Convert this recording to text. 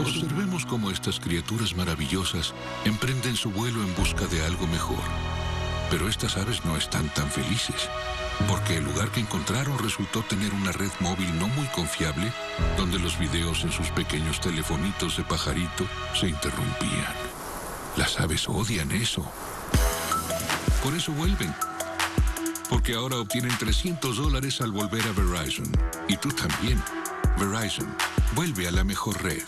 Observemos cómo estas criaturas maravillosas emprenden su vuelo en busca de algo mejor. Pero estas aves no están tan felices, porque el lugar que encontraron resultó tener una red móvil no muy confiable, donde los videos en sus pequeños telefonitos de pajarito se interrumpían. Las aves odian eso. Por eso vuelven. Porque ahora obtienen $300 al volver a Verizon. Y tú también. Verizon, vuelve a la mejor red.